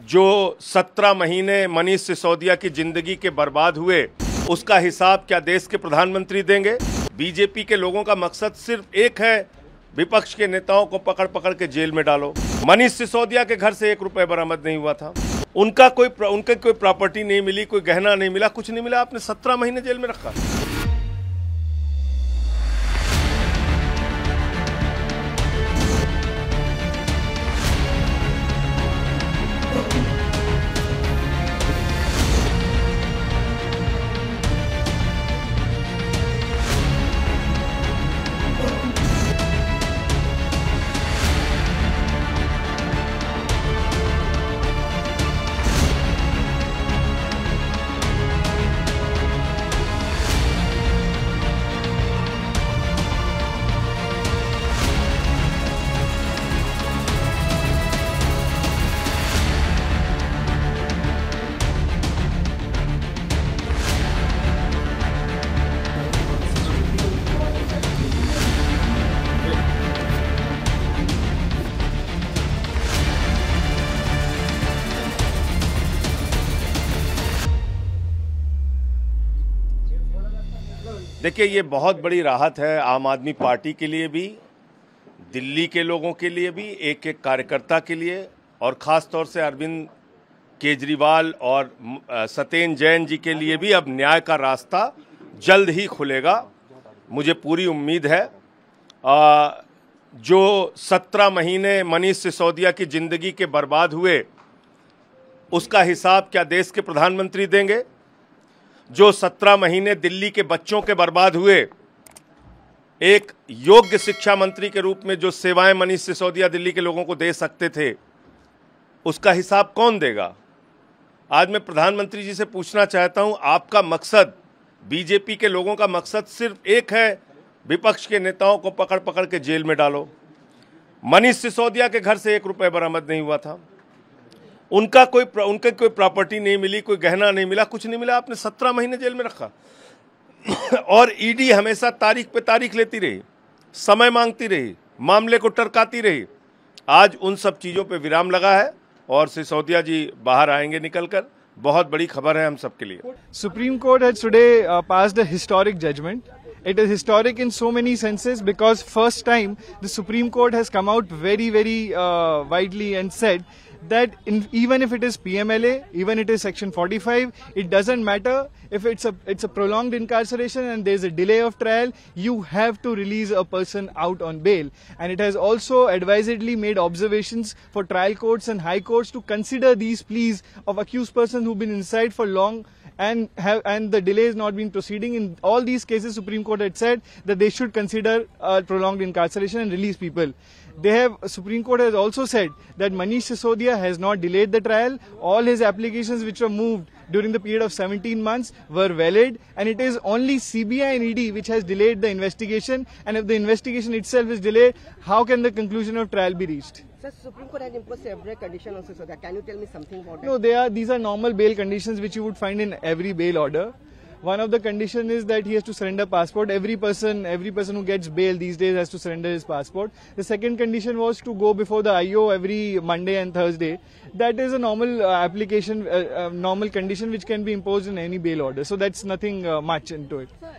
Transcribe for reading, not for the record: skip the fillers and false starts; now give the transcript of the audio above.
जो 17 महीने मनीष सिसोदिया की जिंदगी के बर्बाद हुए, उसका हिसाब क्या देश के प्रधानमंत्री देंगे? बीजेपी के लोगों का मकसद सिर्फ एक है, विपक्ष के नेताओं को पकड़ पकड़ के जेल में डालो। मनीष सिसोदिया के घर से 1 रुपए बरामद नहीं हुआ था, उनकी कोई प्रॉपर्टी नहीं मिली, कोई गहना नहीं मिला, कुछ नहीं मिला, आपने 17 महीने जेल में रखा। देखिए, ये बहुत बड़ी राहत है आम आदमी पार्टी के लिए भी, दिल्ली के लोगों के लिए भी, एक एक कार्यकर्ता के लिए, और ख़ास तौर से अरविंद केजरीवाल और सत्येंद्र जैन जी के लिए भी। अब न्याय का रास्ता जल्द ही खुलेगा, मुझे पूरी उम्मीद है। जो 17 महीने मनीष सिसोदिया की ज़िंदगी के बर्बाद हुए, उसका हिसाब क्या देश के प्रधानमंत्री देंगे? जो 17 महीने दिल्ली के बच्चों के बर्बाद हुए, एक योग्य शिक्षा मंत्री के रूप में जो सेवाएं मनीष सिसोदिया दिल्ली के लोगों को दे सकते थे, उसका हिसाब कौन देगा? आज मैं प्रधानमंत्री जी से पूछना चाहता हूं, आपका मकसद, बीजेपी के लोगों का मकसद सिर्फ एक है, विपक्ष के नेताओं को पकड़ पकड़ के जेल में डालो। मनीष सिसोदिया के घर से 1 रुपए बरामद नहीं हुआ था, उनकी कोई प्रॉपर्टी नहीं मिली, कोई गहना नहीं मिला, कुछ नहीं मिला, आपने 17 महीने जेल में रखा। और ईडी हमेशा तारीख पे तारीख लेती रही, समय मांगती रही, मामले को टरकाती रही। आज उन सब चीज़ों पे विराम लगा है और सिसोदिया जी बाहर आएंगे निकलकर। बहुत बड़ी खबर है हम सबके लिए। Supreme court has today passed a historic judgment. It is historic in so many senses because first time the Supreme Court has come out very widely and said that even if it is PMLA, even it is Section 45, it doesn't matter if it's a prolonged incarceration and there's a delay of trial, you have to release a person out on bail. And it has also advisedly made observations for trial courts and high courts to consider these pleas of accused persons who've been inside for long and the delay is not been proceeding. In all these cases, Supreme Court had said that they should consider prolonged incarceration and release people. Supreme Court has also said that Manish Sisodia has not delayed the trial. All his applications which were moved during the period of 17 months were valid, and it is only CBI and ED which has delayed the investigation. And if the investigation itself is delayed, how can the conclusion of trial be reached? Sir, Supreme Court has imposed several conditions on Sisodia. Can you tell me something about it? No, these are normal bail conditions which you would find in every bail order. One of the conditions is that he has to surrender passport. Every person who gets bail these days has to surrender his passport. The second condition was to go before the IO every Monday and Thursday. That is a normal application, normal condition which can be imposed in any bail order. So that's nothing much into it. Sir,